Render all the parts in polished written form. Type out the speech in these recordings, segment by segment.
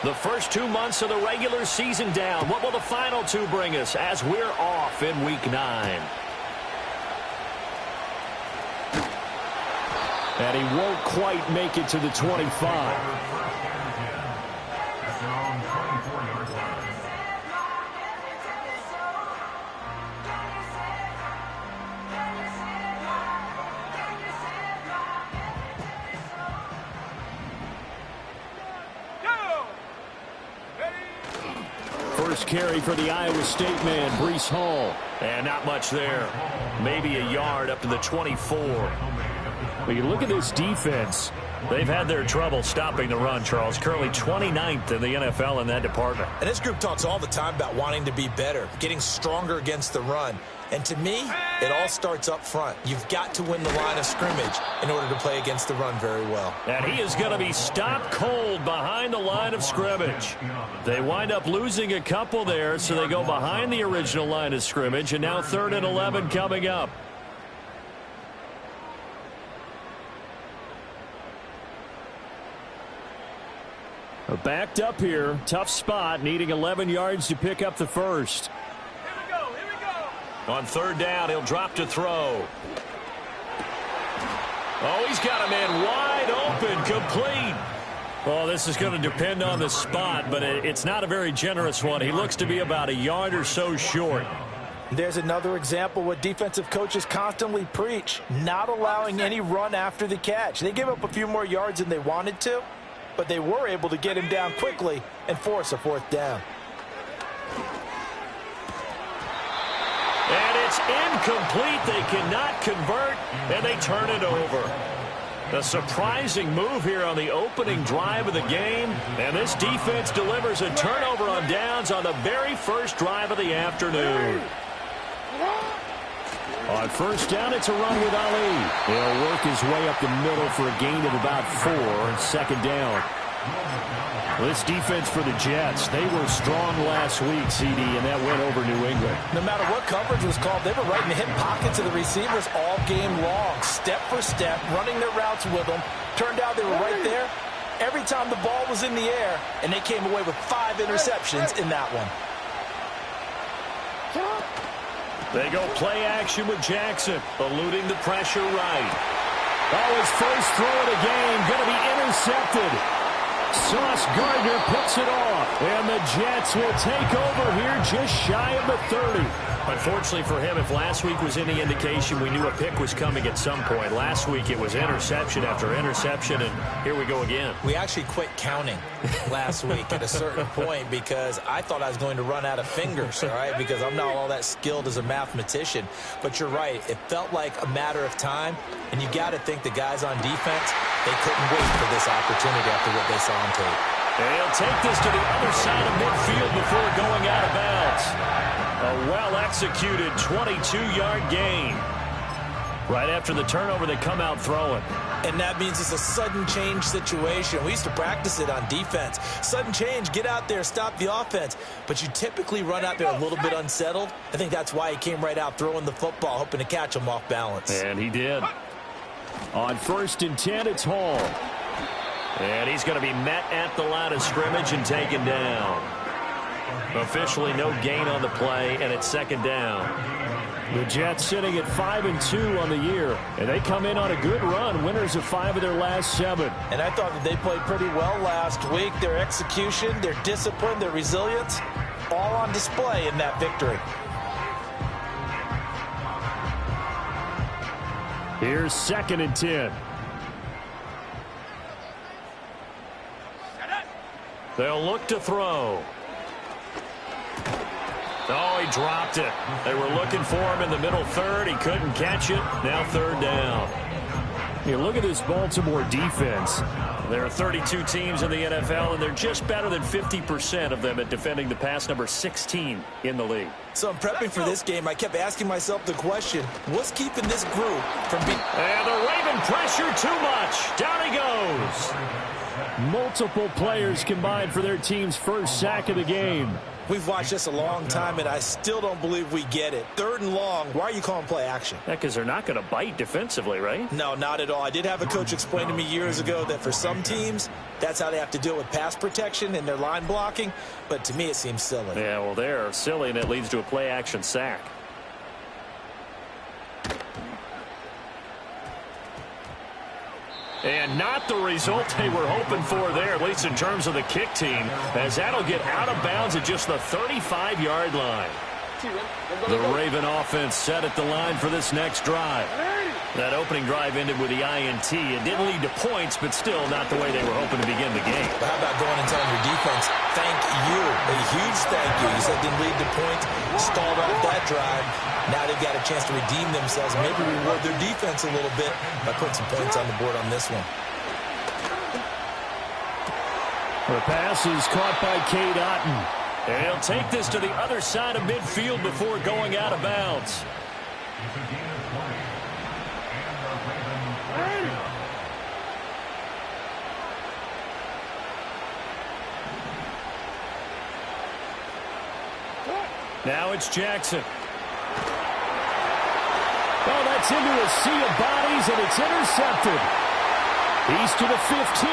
The first 2 months of the regular season down. What will the final two bring us as we're off in Week 9? And he won't quite make it to the 25. First carry for the Iowa State man, Breece Hall. And not much there. Maybe a yard up to the 24. Well, you look at this defense. They've had their trouble stopping the run, Charles. Currently 29th in the NFL in that department. And this group talks all the time about wanting to be better, getting stronger against the run. And to me, it all starts up front. You've got to win the line of scrimmage in order to play against the run very well. And he is going to be stopped cold behind the line of scrimmage. They wind up losing a couple there, so they go behind the original line of scrimmage, and now 3rd and 11 coming up. Backed up here, tough spot, needing 11 yards to pick up the first. Here we go. On 3rd down, he'll drop to throw. Oh, he's got a man wide open, complete. Well, this is going to depend on the spot, but it's not a very generous one. He looks to be about a yard or so short. There's another example what defensive coaches constantly preach, not allowing any run after the catch. They gave up a few more yards than they wanted to, but they were able to get him down quickly and force a 4th down. And it's incomplete. They cannot convert, and they turn it over. A surprising move here on the opening drive of the game, and this defense delivers a turnover on downs on the very first drive of the afternoon. On 1st down, it's a run with Ali. He'll work his way up the middle for a gain of about 4 on 2nd down. This defense for the Jets, they were strong last week, CD, and that went over New England. No matter what coverage was called, they were right in the hip pockets of the receivers all game long, step for step, running their routes with them. Turned out they were right there every time the ball was in the air, and they came away with 5 interceptions in that one. They go play action with Jackson, eluding the pressure right. Oh, his first throw of the game, going to be intercepted. Sauce Gardner picks it off, and the Jets will take over here just shy of the 30. Unfortunately for him, if last week was any indication, we knew a pick was coming at some point. Last week it was interception after interception, and here we go again. We actually quit counting last week at a certain point because I thought I was going to run out of fingers, all right, because I'm not all that skilled as a mathematician. But you're right. It felt like a matter of time, and you got to think the guys on defense, they couldn't wait for this opportunity after what they saw on tape. And he'll take this to the other side of midfield before going out of bounds. A well-executed 22-yard gain. Right after the turnover, they come out throwing. And that means it's a sudden change situation. We used to practice it on defense. Sudden change, get out there, stop the offense. But you typically run out there a little bit unsettled. I think that's why he came right out throwing the football, hoping to catch him off balance. And he did. On 1st and 10, it's Hall. And he's going to be met at the line of scrimmage and taken down. Officially no gain on the play, and it's 2nd down. The Jets sitting at 5-2 on the year, and they come in on a good run, winners of 5 of their last 7. And I thought that they played pretty well last week. Their execution, their discipline, their resilience, all on display in that victory. Here's 2nd and 10. They'll look to throw. Oh, he dropped it. They were looking for him in the middle 3rd. He couldn't catch it. Now 3rd down. You look at this Baltimore defense. There are 32 teams in the NFL, and they're just better than 50% of them at defending the pass, number 16 in the league. So I'm prepping for this game. I kept asking myself the question, what's keeping this group from being... And the Raven pressure too much. Down he goes. Multiple players combined for their team's first sack of the game. We've watched this a long time, and I still don't believe we get it. 3rd and long, why are you calling play action? Yeah, because they're not going to bite defensively, right? No, not at all. I did have a coach explain to me years ago that for some teams, that's how they have to deal with pass protection and their line blocking. But to me, it seems silly. Yeah, well, they're silly, and it leads to a play action sack. And not the result they were hoping for there, at least in terms of the kick team, as that'll get out of bounds at just the 35-yard line. The Raven offense set at the line for this next drive. That opening drive ended with the INT. It didn't lead to points, but still not the way they were hoping to begin the game. But how about going and telling your defense, thank you, a huge thank you. You said it didn't lead to points, stalled off that drive. Now they've got a chance to redeem themselves, maybe reward their defense a little bit by putting some points on the board on this one. The pass is caught by Cade Otton. And he'll take this to the other side of midfield before going out of bounds. Now it's Jackson. Oh, that's into a sea of bodies, and it's intercepted. He's to the 15.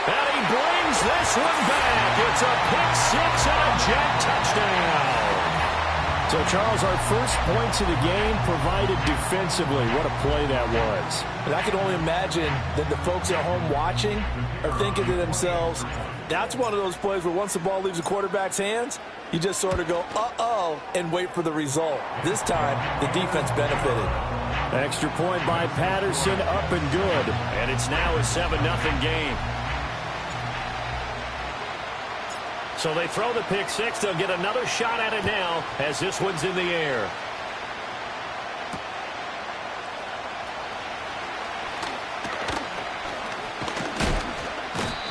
And he brings this one back. It's a pick-6 and a Jet touchdown. So, Charles, our first points of the game provided defensively. What a play that was. And I can only imagine that the folks at home watching are thinking to themselves, that's one of those plays where once the ball leaves the quarterback's hands, you just sort of go, uh-oh, and wait for the result. This time, the defense benefited. Extra point by Patterson, up and good. And it's now a 7-0 game. So they throw the pick-6. They'll get another shot at it now as this one's in the air.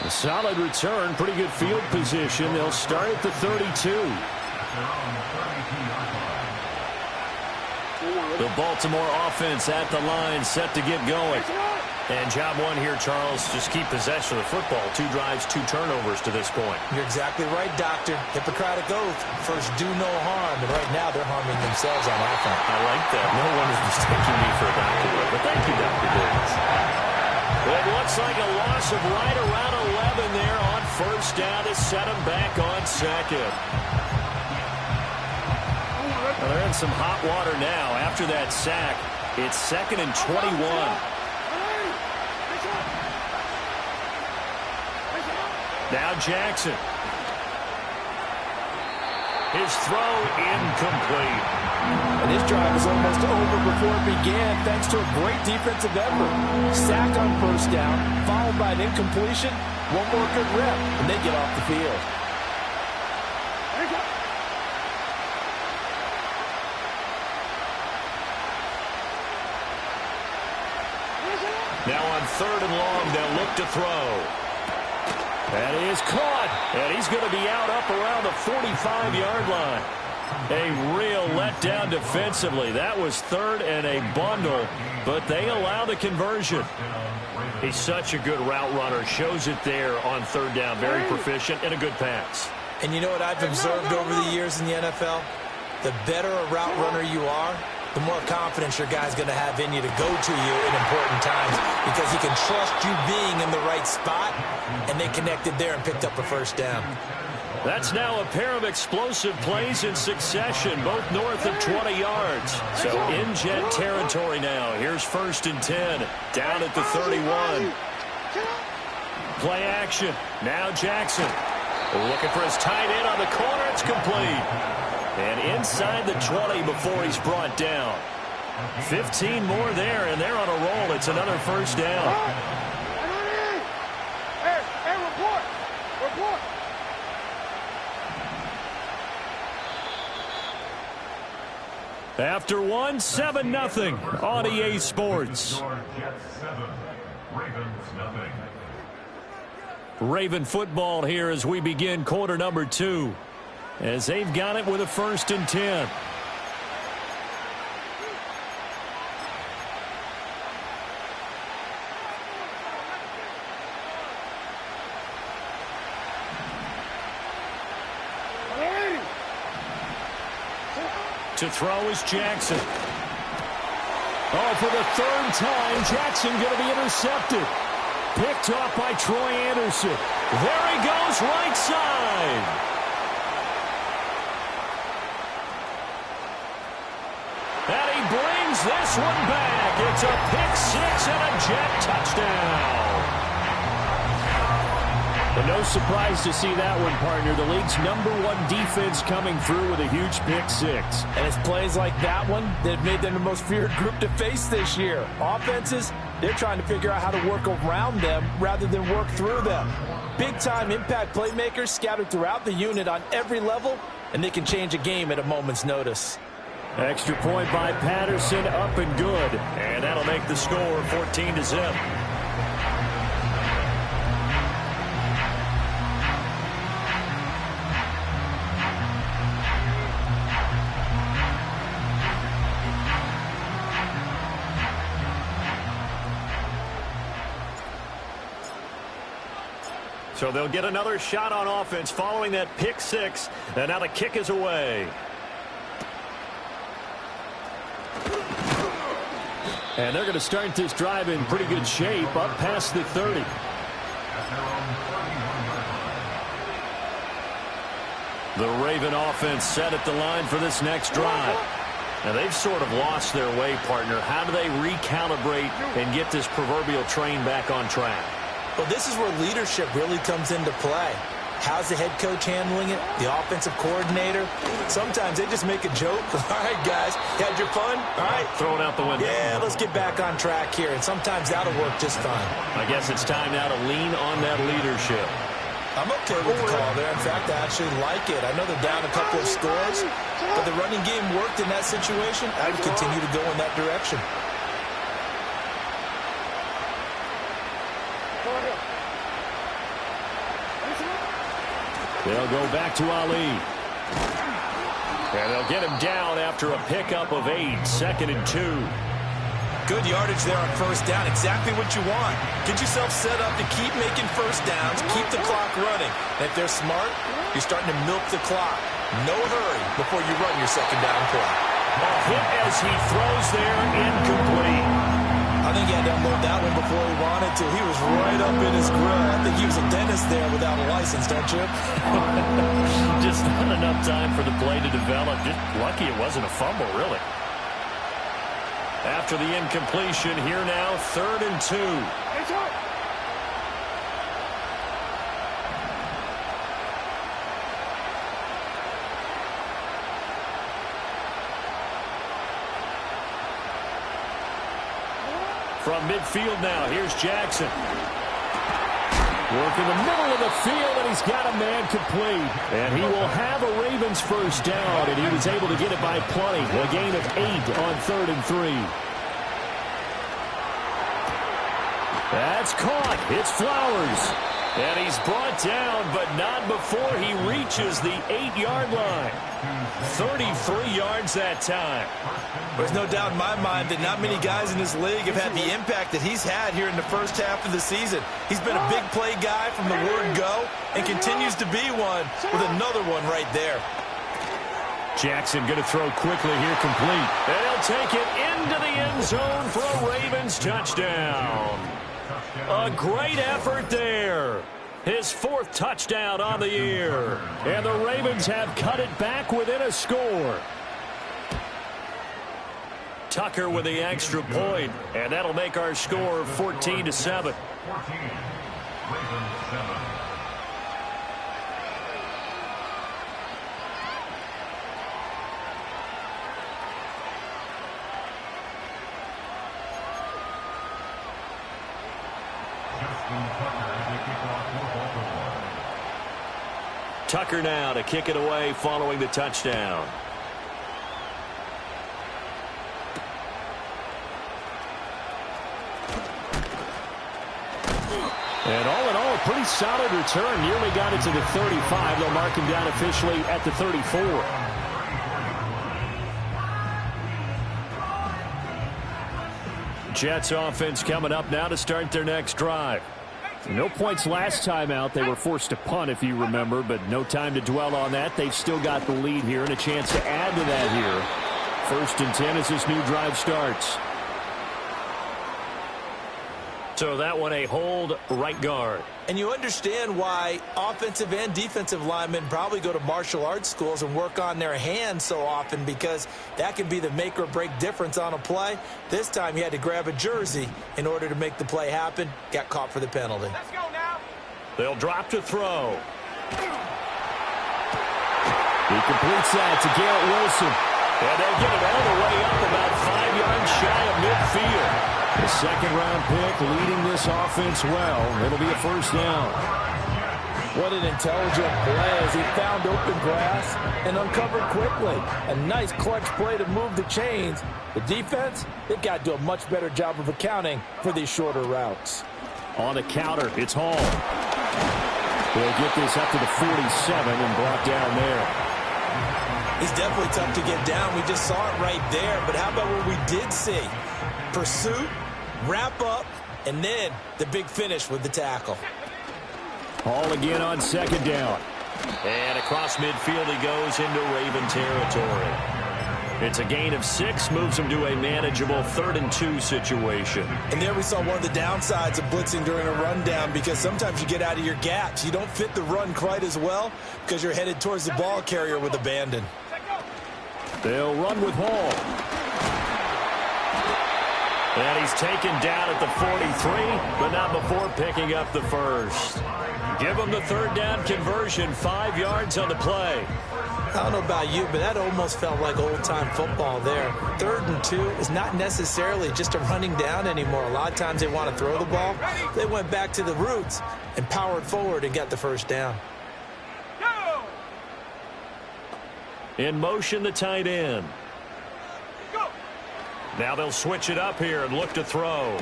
A solid return, pretty good field position. They'll start at the 32. The Baltimore offense at the line, set to get going. And job one here, Charles, just keep possession of the football. 2 drives, 2 turnovers to this point. You're exactly right, Doctor. Hippocratic oath. First, do no harm. And right now, they're harming themselves on offense. I like that. No one is mistaking me for a doctor, but thank you, Dr. Davis. It looks like a loss of right around 11 there on first down to set them back on second. Well, they're in some hot water now. After that sack, it's 2nd and 21. Now Jackson. His throw incomplete. And his drive is almost over before it began thanks to a great defensive effort. Sack on first down, followed by an incompletion. One more good rep, and they get off the field. Now on 3rd and long, they'll look to throw. That is caught, and he's going to be out up around the 45-yard line. A real letdown defensively. That was 3rd and a bundle, but they allow the conversion. He's such a good route runner. Shows it there on 3rd down. Very proficient and a good pass. And you know what I've observed over the years in the NFL? The better a route runner you are, the more confidence your guy's going to have in you to go to you in important times because he can trust you being in the right spot, and they connected there and picked up a first down. That's now a pair of explosive plays in succession, both north of 20 yards. So in Jet territory now. Here's 1st and 10, down at the 31. Play action. Now Jackson. Looking for his tight end on the corner. It's complete. And inside the 20 before he's brought down. 15 more there, and they're on a roll. It's another first down. Hey, report. After 7-0 on EA Sports. Raven football here as we begin quarter number 2. As they've got it with a 1st and 10. To throw is Jackson. Oh, for the third time, Jackson going to be intercepted. Picked off by Troy Anderson. There he goes, right side. And he brings this one back. It's a pick six and a Jet touchdown. But no surprise to see that one, partner. The league's #1 defense coming through with a huge pick six. And it's plays like that one that have made them the most feared group to face this year. Offenses, they're trying to figure out how to work around them rather than work through them. Big-time impact playmakers scattered throughout the unit on every level, and they can change a game at a moment's notice. Extra point by Patterson, up and good. And that'll make the score 14-0. So they'll get another shot on offense following that pick six. And now the kick is away. And they're going to start this drive in pretty good shape, up past the 30. The Raven offense set at the line for this next drive. Now, they've sort of lost their way, partner. How do they recalibrate and get this proverbial train back on track? Well, this is where leadership really comes into play. How's the head coach handling it? The offensive coordinator? Sometimes they just make a joke. All right, guys, you had your fun? All right. Throw it out the window. Yeah, let's get back on track here. And sometimes that'll work just fine. I guess it's time now to lean on that leadership. I'm okay with the call there. In fact, I actually like it. I know they're down a couple of scores, but the running game worked in that situation. I would continue to go in that direction. They'll go back to Ali. And they'll get him down after a pickup of 8, 2nd and 2. Good yardage there on first down. Exactly what you want. Get yourself set up to keep making first downs, keep the clock running. And if they're smart, you're starting to milk the clock. No hurry before you run your second down play. A hit as he throws there, incomplete. I think he had to unload that one before he wanted to. He was right up in his grill. I think he was a dentist there without a license, don't you? Just not enough time for the play to develop. Just lucky it wasn't a fumble, really. After the incompletion, here now, 3rd and 2. From midfield now, here's Jackson. Work in the middle of the field, and he's got a man complete. And he will have a Ravens first down, and he was able to get it by plenty. A gain of 8 on 3rd and 3. That's caught. It's Flowers. And he's brought down, but not before he reaches the 8-yard line. 33 yards that time. There's no doubt in my mind that not many guys in this league have had the impact that he's had here in the first half of the season. He's been a big play guy from the word go and continues to be one with another one right there. Jackson going to throw quickly here, complete. And he'll take it into the end zone for a Ravens touchdown. A great effort there. His 4th touchdown on the year. And the Ravens have cut it back within a score. Tucker with the extra point, and that'll make our score 14-7. Tucker now to kick it away following the touchdown. And all in all, a pretty solid return. Nearly got it to the 35. They'll mark him down officially at the 34. Jets offense coming up now to start their next drive. No points last time out. They were forced to punt, if you remember, but no time to dwell on that. They've still got the lead here and a chance to add to that here First and 10 as this new drive starts. So that one a hold right guard. And you understand why offensive and defensive linemen probably go to martial arts schools and work on their hands so often, because that can be the make or break difference on a play. This time he had to grab a jersey in order to make the play happen. Got caught for the penalty. Let's go now. They'll drop to throw. He completes that to Garrett Wilson. And they'll get it all the way up about 5 yards shy of midfield. The second-round pick leading this offense well. It'll be a first down. What an intelligent play as he found open grass and uncovered quickly. A nice clutch play to move the chains. The defense, they've got to do a much better job of accounting for these shorter routes. On the counter, it's Hall. They'll get this up to the 47 and brought down there. He's definitely tough to get down. We just saw it right there. But how about what we did see? Pursuit, wrap up, and then the big finish with the tackle. Hall again on second down. And across midfield he goes into Raven territory. It's a gain of 6, moves him to a manageable 3rd and 2 situation. And there we saw one of the downsides of blitzing during a rundown, because sometimes you get out of your gaps. You don't fit the run quite as well because you're headed towards the ball carrier with abandon. They'll run with Hall. And he's taken down at the 43, but not before picking up the first. Give him the 3rd down conversion, 5 yards on the play. I don't know about you, but that almost felt like old-time football there. 3rd and 2 is not necessarily just a running down anymore. A lot of times they want to throw the ball. They went back to the roots and powered forward and got the first down. In motion, the tight end. Now they'll switch it up here and look to throw.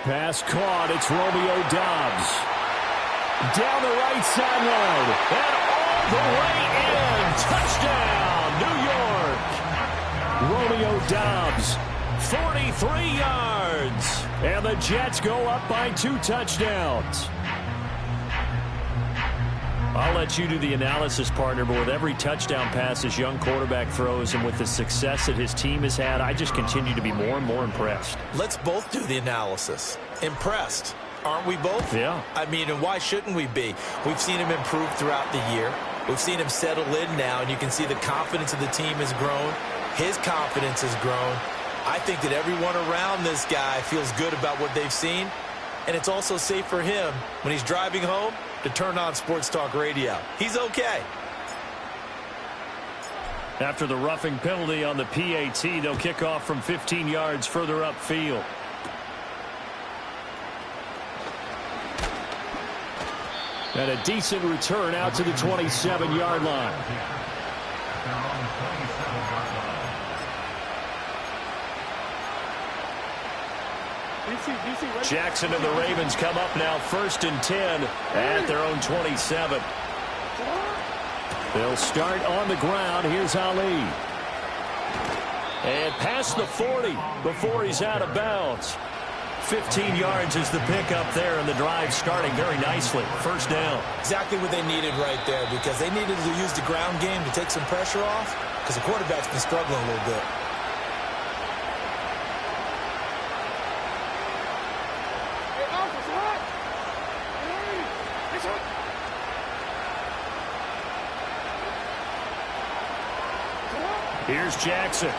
Pass caught. It's Romeo Doubs. Down the right sideline. And all the way in. Touchdown, New York. Romeo Doubs, 43 yards. And the Jets go up by 2 touchdowns. I'll let you do the analysis, partner, but with every touchdown pass this young quarterback throws and with the success that his team has had, I just continue to be more and more impressed. Let's both do the analysis. Impressed. Aren't we both? Yeah. I mean, and why shouldn't we be? We've seen him improve throughout the year. We've seen him settle in now, and you can see the confidence of the team has grown. His confidence has grown. I think that everyone around this guy feels good about what they've seen, and it's also safe for him when he's driving home to turn on Sports Talk Radio. He's okay. After the roughing penalty on the PAT, they'll kick off from 15 yards further upfield. And a decent return out to the 27-yard line. Jackson and the Ravens come up now 1st and 10 at their own 27. They'll start on the ground. Here's Ali. And past the 40 before he's out of bounds. 15 yards is the pickup there, and the drive starting very nicely. First down. Exactly what they needed right there, because they needed to use the ground game to take some pressure off, because the quarterback's been struggling a little bit. Here's Jackson.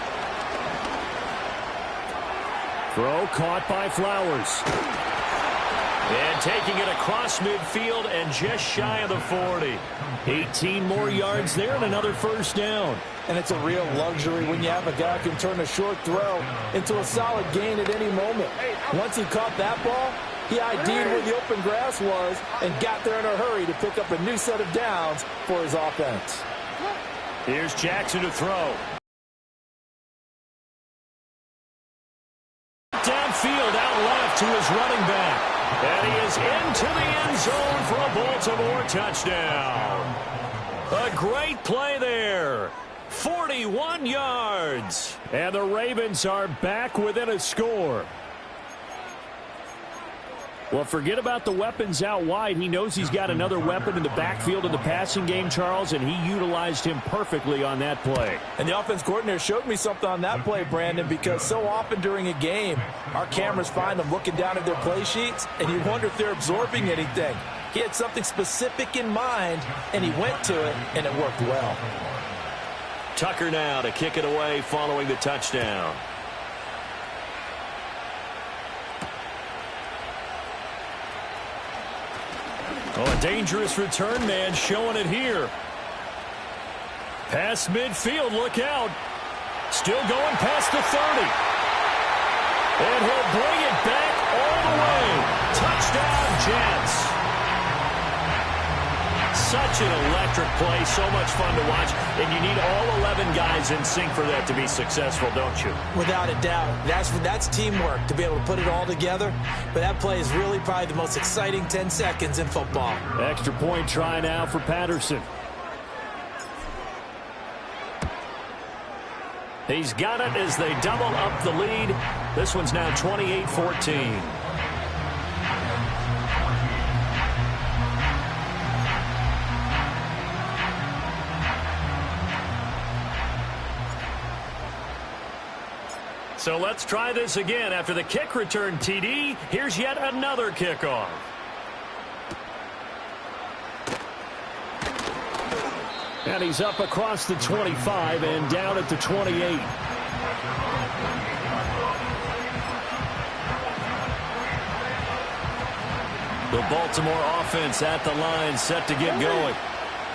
Throw caught by Flowers. And taking it across midfield and just shy of the 40. 18 more yards there and another first down. And it's a real luxury when you have a guy who can turn a short throw into a solid gain at any moment. Once he caught that ball, he ID'd where the open grass was and got there in a hurry to pick up a new set of downs for his offense. Here's Jackson to throw. Downfield out left to his running back. And he is into the end zone for a Baltimore touchdown. A great play there. 41 yards. And the Ravens are back within a score. Well, forget about the weapons out wide. He knows he's got another weapon in the backfield in the passing game, Charles, and he utilized him perfectly on that play. And the offense coordinator showed me something on that play, Brandon, because so often during a game, our cameras find them looking down at their play sheets, and you wonder if they're absorbing anything. He had something specific in mind, and he went to it, and it worked well. Tucker now to kick it away following the touchdown. Oh, a dangerous return man showing it here. Past midfield, look out. Still going past the 30. And he'll bring it back all the way. Touchdown, Jets. Such an electric play, so much fun to watch, and you need all 11 guys in sync for that to be successful, don't you? Without a doubt. That's teamwork, to be able to put it all together. But that play is really probably the most exciting 10 seconds in football. Extra point try now for Patterson. He's got it as they double up the lead. This one's now 28-14. So let's try this again. After the kick return TD, here's yet another kickoff. And he's up across the 25 and down at the 28. The Baltimore offense at the line, set to get going.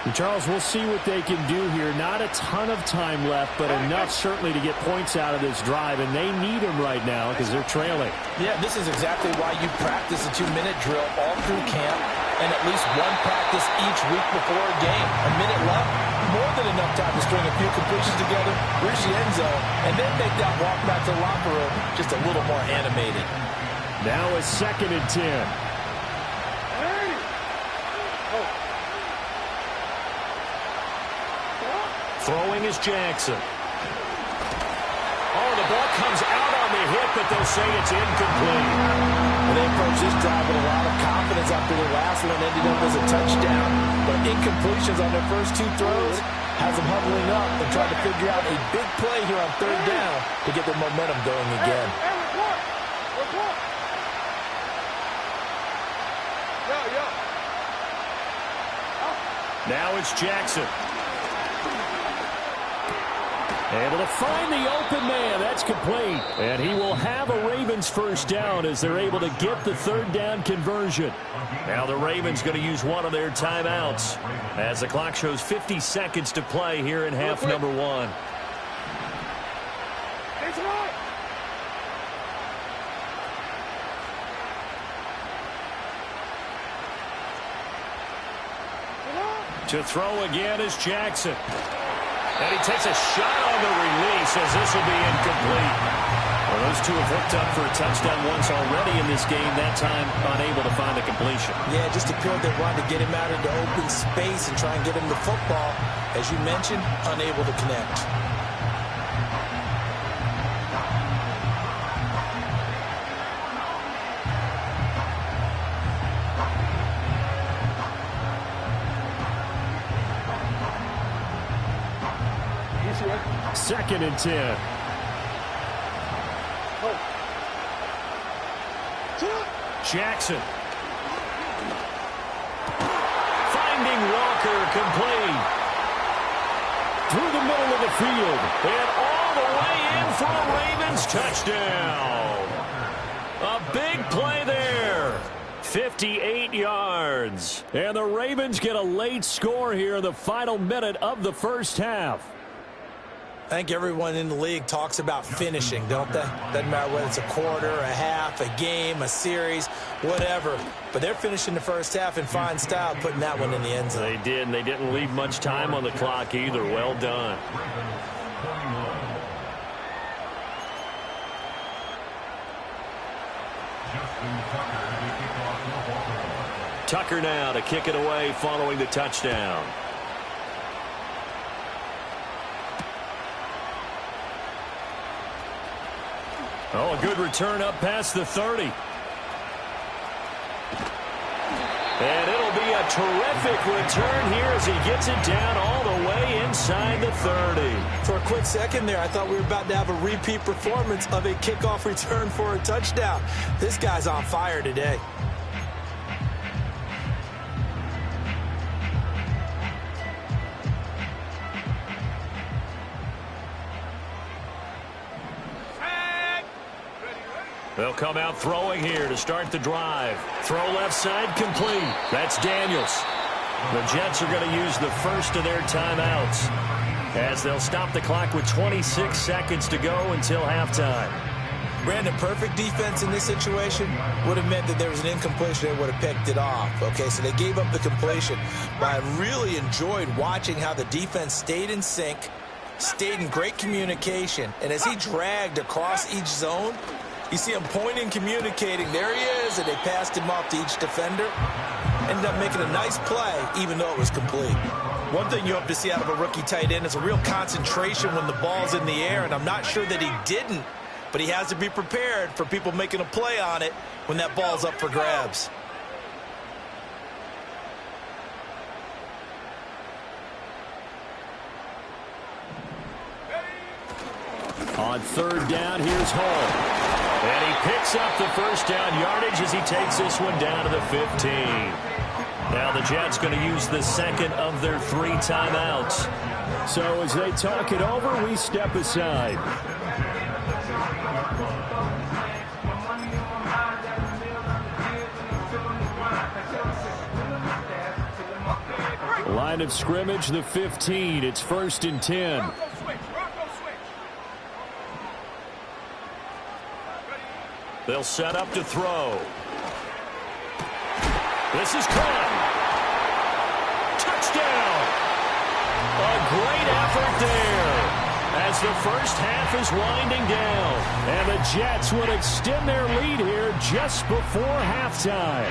And Charles, we'll see what they can do here. Not a ton of time left, but enough certainly to get points out of this drive, and they need them right now because they're trailing. Yeah, this is exactly why you practice a 2-minute drill all through camp and at least one practice each week before a game. A minute left, more than enough time to string a few completions together, reach the end zone, and then make that walk back to the locker room just a little more animated. Now a 2nd and 10. Throwing is Jackson. Oh, the ball comes out on the hit, but they'll say it's incomplete. Well, they approached this drive with a lot of confidence after their last one ended up as a touchdown. But incompletions on their first 2 throws has them huddling up and trying to figure out a big play here on 3rd down to get their momentum going again. Report. Yo. Now it's Jackson. Able to find the open man. That's complete. And he will have a Ravens first down as they're able to get the 3rd down conversion. Now the Ravens going to use one of their timeouts as the clock shows 50 seconds to play here in half number 1. To throw again is Jackson. And he takes a shot on the release as this will be incomplete. Well, those two have hooked up for a touchdown once already in this game, that time unable to find a completion. Yeah, just appeared they wanted to get him out into open space and try and get him the football. As you mentioned, unable to connect. Second and 10. Jackson. Finding Walker, complete. Through the middle of the field. And all the way in for a Ravens touchdown. A big play there. 58 yards. And the Ravens get a late score here in the final minute of the first half. I think everyone in the league talks about finishing, don't they? Doesn't matter whether it's a quarter, a half, a game, a series, whatever. But they're finishing the first half in fine style, putting that one in the end zone. They did, and they didn't leave much time on the clock either. Well done. Tucker now to kick it away following the touchdown. Oh, a good return up past the 30. terrific return here as he gets it down all the way inside the 30. For a quick second there, I thought we were about to have a repeat performance of a kickoff return for a touchdown. This guy's on fire today. They'll come out throwing here to start the drive. Throw left side complete. That's Daniels. The Jets are going to use the first of their timeouts as they'll stop the clock with 26 seconds to go until halftime. Brandon, perfect defense in this situation would have meant that there was an incompletion. They would have picked it off. Okay, so they gave up the completion. But I really enjoyed watching how the defense stayed in sync, stayed in great communication, and as he dragged across each zone, you see him pointing, communicating. There he is, and they passed him off to each defender. Ended up making a nice play, even though it was complete. One thing you hope to see out of a rookie tight end is a real concentration when the ball's in the air, and I'm not sure that he didn't, but he has to be prepared for people making a play on it when that ball's up for grabs. On third down, here's Hall. And he picks up the first down yardage as he takes this one down to the 15. Now the Jets going to use the second of their 3 timeouts. So as they talk it over, we step aside. Line of scrimmage, the 15. It's 1st and 10. They'll set up to throw. This is caught. Touchdown. A great effort there as the first half is winding down. And the Jets would extend their lead here just before halftime.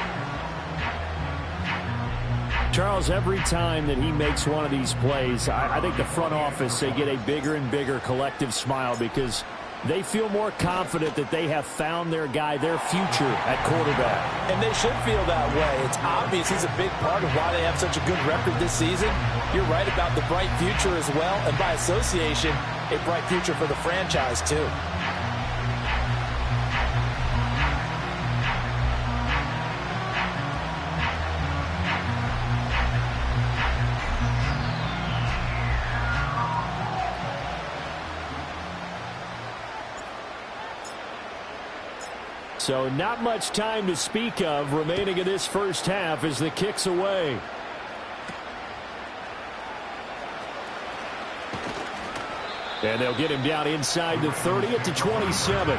Charles, every time that he makes one of these plays, I think the front office, they get a bigger and bigger collective smile because they feel more confident that they have found their guy, their future at quarterback. And they should feel that way. It's obvious he's a big part of why they have such a good record this season. You're right about the bright future as well, and by association, a bright future for the franchise too. So not much time to speak of remaining in this first half as the kick's away. And they'll get him down inside the 30 at the 27.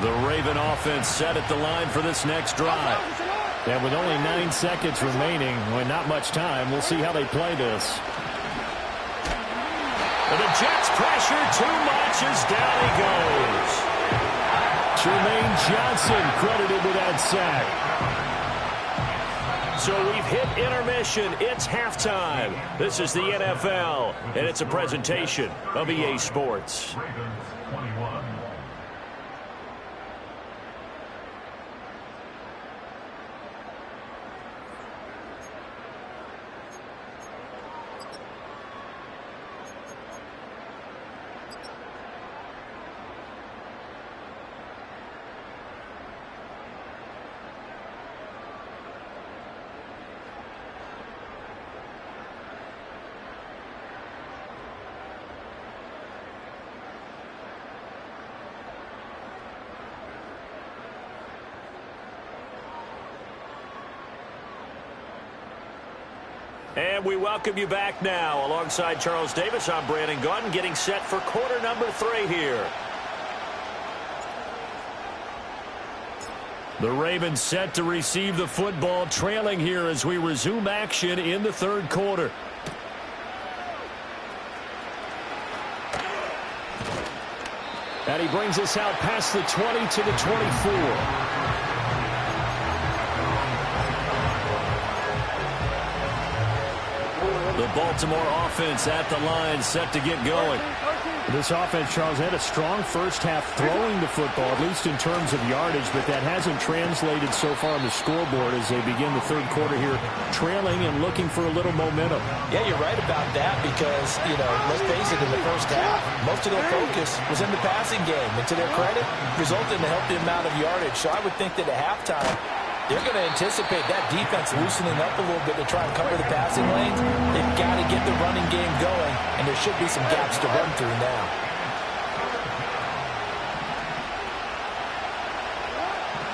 The Raven offense set at the line for this next drive. And with only 9 seconds remaining, when not much time, we'll see how they play this. And the Jets pressure too much as down he goes. Jermaine Johnson credited with that sack. So we've hit intermission. It's halftime. This is the NFL, and it's a presentation of EA Sports. And we welcome you back now. Alongside Charles Davis, I'm Brandon Gaudin, getting set for quarter number 3 here. The Ravens set to receive the football, trailing here as we resume action in the third quarter. And he brings us out past the 20 to the 24. The Baltimore offense at the line, set to get going. This offense, Charles, had a strong first half throwing the football, at least in terms of yardage, but that hasn't translated so far on the scoreboard as they begin the third quarter here, trailing and looking for a little momentum. Yeah, you're right about that because, let's face it, in the first half, most of their focus was in the passing game. And to their credit, resulted in a healthy amount of yardage. So I would think that at halftime, they're going to anticipate that defense loosening up a little bit to try and cover the passing lanes. They've got to get the running game going, and there should be some gaps to run through now.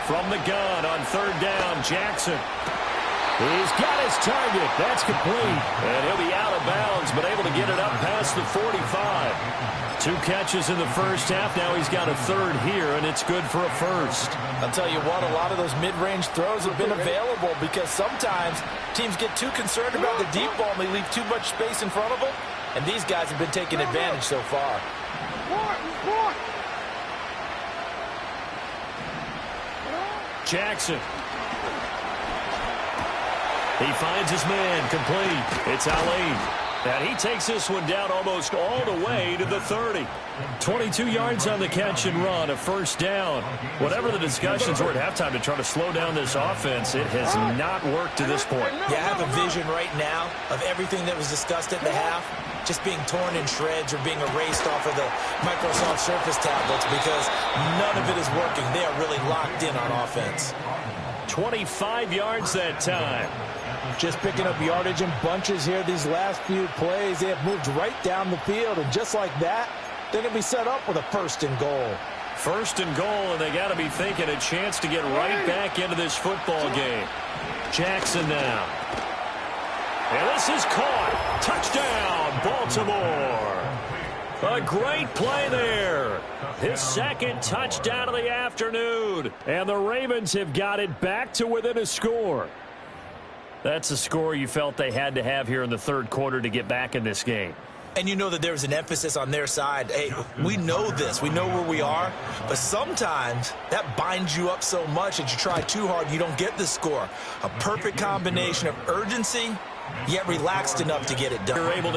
From the gun on third down, Jackson. He's got his target. That's complete. And he'll be out of bounds, but able to get it up past the 45. 2 catches in the first half. Now he's got a third here, and it's good for a first. I'll tell you what, a lot of those mid-range throws have been available because sometimes teams get too concerned about the deep ball and they leave too much space in front of them. And these guys have been taking advantage so far. Jackson. He finds his man, complete. It's Ali. And he takes this one down almost all the way to the 30. 22 yards on the catch and run, a first down. Whatever the discussions were at halftime to try to slow down this offense, it has not worked to this point. Yeah, I have a vision right now of everything that was discussed at the half just being torn in shreds or being erased off of the Microsoft Surface tablets because none of it is working. They are really locked in on offense. 25 yards that time. Just picking up yardage in bunches here these last few plays. They have moved right down the field, and just like that, they're going to be set up with a first and goal. First and goal, and they got to be thinking a chance to get right back into this football game. Jackson now. And this is caught. Touchdown, Baltimore. A great play there. His second touchdown of the afternoon. And the Ravens have got it back to within a score. That's a score you felt they had to have here in the third quarter to get back in this game. And you know that there's an emphasis on their side. Hey, we know this. We know where we are. But sometimes that binds you up so much that you try too hard, you don't get the score. A perfect combination of urgency, yet relaxed enough to get it done. You're able to